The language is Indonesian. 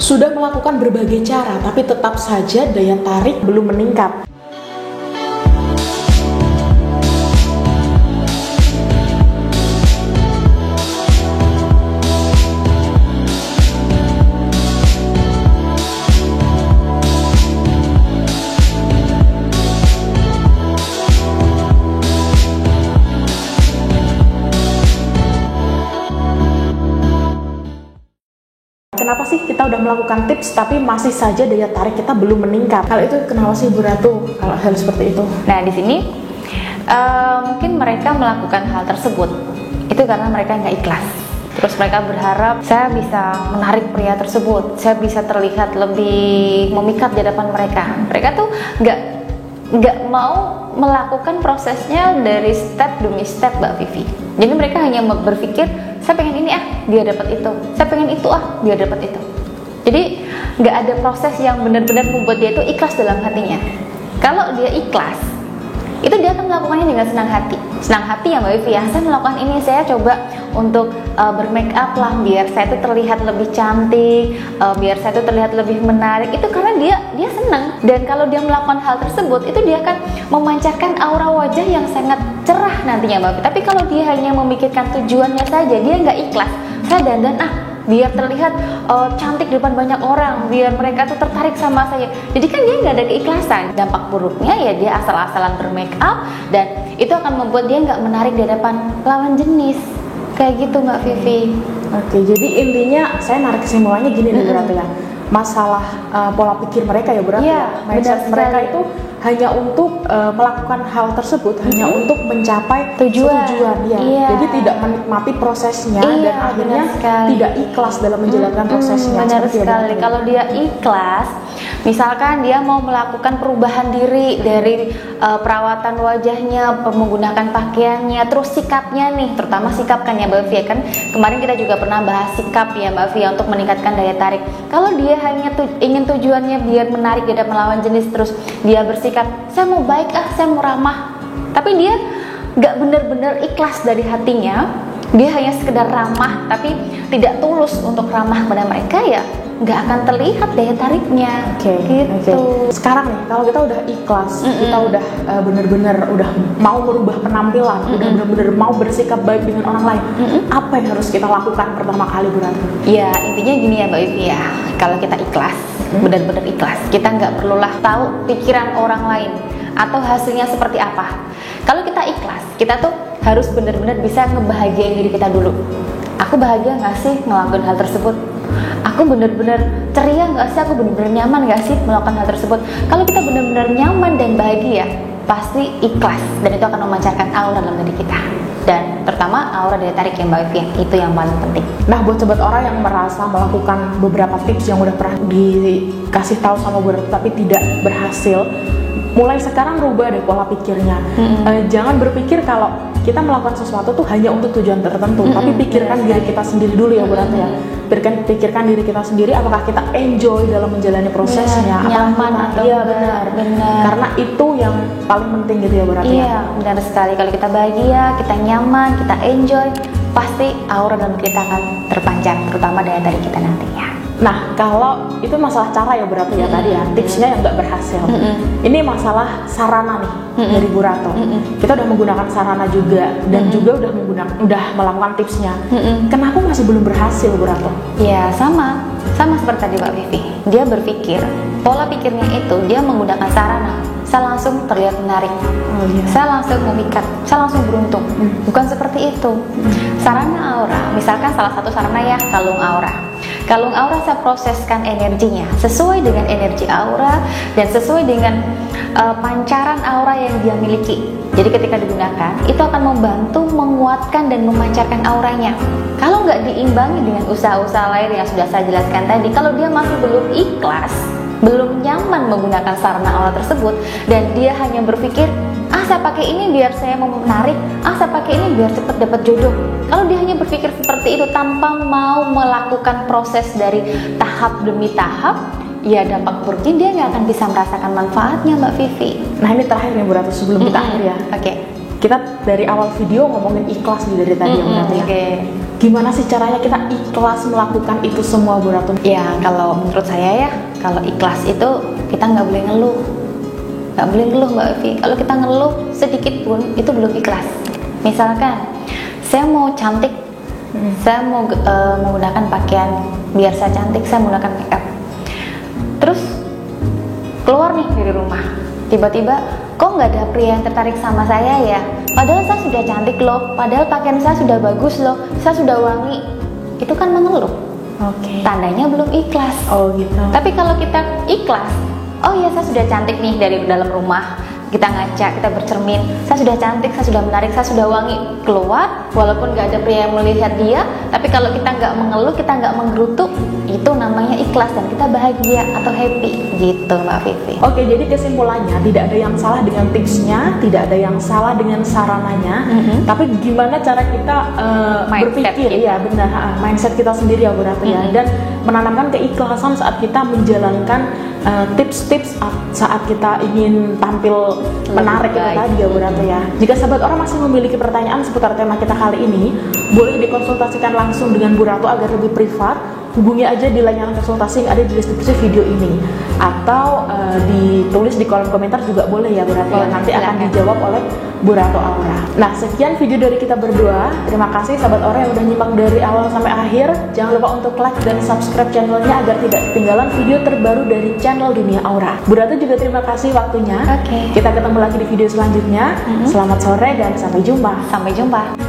Sudah melakukan berbagai cara, tapi tetap saja daya tarik belum meningkat. Kenapa sih kita udah melakukan tips tapi masih saja daya tarik kita belum meningkat? Kalau itu kenapa sih Bu Ratu kalau hal seperti itu? Nah di sini mungkin mereka melakukan hal tersebut itu karena mereka nggak ikhlas. Terus mereka berharap saya bisa menarik pria tersebut, saya bisa terlihat lebih memikat di hadapan mereka. Mereka tuh nggak mau melakukan prosesnya dari step demi step, Mbak Vivi. Jadi mereka hanya berpikir saya pengen ini dia dapat itu, saya pengen itu dia dapat itu. Jadi nggak ada proses yang benar-benar membuat dia itu ikhlas dalam hatinya. Kalau dia ikhlas, itu dia akan melakukannya dengan senang hati ya Mbak Vivi ya. Saya melakukan ini, saya coba untuk bermake up lah biar saya itu terlihat lebih cantik, biar saya itu terlihat lebih menarik. Itu karena dia senang. Dan kalau dia melakukan hal tersebut, itu dia akan memancarkan aura wajah yang sangat cerah nantinya Mbak Vivi. Tapi kalau dia hanya memikirkan tujuannya saja, dia nggak ikhlas. Saya dandan biar terlihat cantik di depan banyak orang, biar mereka tuh tertarik sama saya. Jadi kan dia nggak ada keikhlasan. Dampak buruknya ya dia asal-asalan bermake up, dan itu akan membuat dia nggak menarik di hadapan lawan jenis. Kayak gitu Mbak Vivi. Oke, jadi intinya saya narik kesimpulannya gini nih berarti ya. Masalah pola pikir mereka ya berarti ya. Mindset mereka itu hanya untuk melakukan hal tersebut hanya untuk mencapai tujuan ya. Jadi tidak menikmati prosesnya dan akhirnya tidak ikhlas dalam menjalankan prosesnya. Benar sekali. Kalau dia ikhlas, misalkan dia mau melakukan perubahan diri dari perawatan wajahnya, menggunakan pakaiannya, terus sikapnya nih, terutama sikap kan ya Mbak Fia, kan kemarin kita juga pernah bahas sikap ya Mbak Fia untuk meningkatkan daya tarik. Kalau dia hanya ingin tujuannya biar menarik dia melawan jenis, terus dia bersikap saya mau baik saya mau ramah, tapi dia nggak benar-benar ikhlas dari hatinya, dia hanya sekedar ramah tapi tidak tulus untuk ramah kepada mereka, ya nggak akan terlihat daya tariknya. Gitu. Sekarang nih kalau kita udah ikhlas, kita udah benar-benar udah mau merubah penampilan, udah benar-benar mau bersikap baik dengan orang lain, apa yang harus kita lakukan pertama kali Bu Ratu? Ya intinya gini ya Mbak Vivi ya, kalau kita ikhlas, benar-benar ikhlas, kita nggak perlulah tahu pikiran orang lain atau hasilnya seperti apa. Kalau kita ikhlas, kita tuh harus benar-benar bisa ngebahagiain diri kita dulu. Aku bahagia nggak sih ngelakuin hal tersebut? Aku benar-benar ceria nggak sih? Aku benar-benar nyaman nggak sih melakukan hal tersebut? Kalau kita benar-benar nyaman dan bahagia, pasti ikhlas, dan itu akan memancarkan aura dalam diri kita, dan terutama aura daya tarik yang Mbak Vivi, itu yang paling penting. Nah buat sobat orang yang merasa melakukan beberapa tips yang udah pernah dikasih tahu sama Bu Ratu tapi tidak berhasil, mulai sekarang rubah deh pola pikirnya. Jangan berpikir kalau kita melakukan sesuatu tuh hanya untuk tujuan tertentu, tapi pikirkan diri kita sendiri dulu ya Bu Ratu ya. Pikirkan diri kita sendiri, apakah kita enjoy dalam menjalani prosesnya, nyaman atau benar. Karena itu yang paling penting gitu ya Bu Ratu. Iya, benar sekali. Kalau kita bahagia, kita nyaman, kita enjoy, pasti aura dalam kita akan terpancar, terutama daya tarik kita nantinya. Nah, kalau itu masalah cara ya Bu Ratu ya tadi ya, tipsnya yang nggak berhasil. Ini masalah sarana nih dari Bu Ratu. Kita udah menggunakan sarana juga dan juga udah melakukan tipsnya. Kenapa masih belum berhasil Bu Ratu? Ya sama seperti tadi Mbak Vivi. Dia berpikir, pola pikirnya itu dia menggunakan sarana. Saya langsung terlihat menarik, saya langsung memikat, saya langsung beruntung. Bukan seperti itu. Sarana aura, misalkan salah satu sarana ya kalung aura. Kalung aura saya proseskan energinya sesuai dengan energi aura dan sesuai dengan pancaran aura yang dia miliki. Jadi ketika digunakan, itu akan membantu menguatkan dan memancarkan auranya. Kalau nggak diimbangi dengan usaha-usaha lain yang sudah saya jelaskan tadi, kalau dia masih belum ikhlas, belum nyaman menggunakan sarana aura tersebut, dan dia hanya berpikir, saya pakai ini biar saya mau menarik, saya pakai ini biar cepat dapat jodoh. Kalau dia hanya berpikir seperti itu tanpa mau melakukan proses dari tahap demi tahap, ya dampak buruknya dia nggak akan bisa merasakan manfaatnya Mbak Vivi. Nah ini terakhir nih Bu Ratu sebelum kita akhir ya. Oke. Kita dari awal video ngomongin ikhlas nih dari tadi ya Bu Ratu ya. gimana sih caranya kita ikhlas melakukan itu semua, Bu Ratu? Ya, kalau menurut saya ya, kalau ikhlas itu kita nggak boleh ngeluh. Nggak boleh ngeluh, Mbak Evi. Kalau kita ngeluh sedikit pun, itu belum ikhlas. Misalkan, saya mau cantik, saya mau menggunakan pakaian biar saya cantik, saya menggunakan make up. Terus, keluar nih dari rumah. Tiba-tiba, kok nggak ada pria yang tertarik sama saya ya? Padahal saya sudah cantik loh, padahal pakaian saya sudah bagus loh, saya sudah wangi. Itu kan mengeluh. Oke. Tandanya belum ikhlas. Oh gitu. Tapi kalau kita ikhlas, oh ya saya sudah cantik nih dari dalam rumah, kita ngaca, kita bercermin, saya sudah cantik, saya sudah menarik, saya sudah wangi, keluar, walaupun gak ada pria yang melihat dia, tapi kalau kita nggak mengeluh, kita nggak menggerutu, itu namanya ikhlas dan kita bahagia atau happy, gitu Mbak Vivi. Oke, jadi kesimpulannya tidak ada yang salah dengan tipsnya, tidak ada yang salah dengan sarananya, tapi gimana cara kita Mindset berpikir, kita. ya benar, mindset kita sendiri ya Bu Ratu ya, dan menanamkan keikhlasan saat kita menjalankan tips-tips saat kita ingin tampil menarik itu baik. tadi ya Bu Ratu ya. Jika sahabat orang masih memiliki pertanyaan seputar tema kita kali ini, boleh dikonsultasikan langsung dengan Bu Ratu agar lebih privat. Hubungi aja di layanan konsultasi yang ada di deskripsi video ini, atau ditulis di kolom komentar juga boleh ya Bu Ratu ya. Nanti akan dijawab oleh Bu Ratu Aura. Nah, sekian video dari kita berdua. Terima kasih sahabat Aura yang udah nyimak dari awal sampai akhir. Jangan lupa untuk like dan subscribe channelnya agar tidak ketinggalan video terbaru dari channel Dunia Aura. Bu Ratu juga terima kasih waktunya. Oke. Kita ketemu lagi di video selanjutnya. Selamat sore dan sampai jumpa. Sampai jumpa.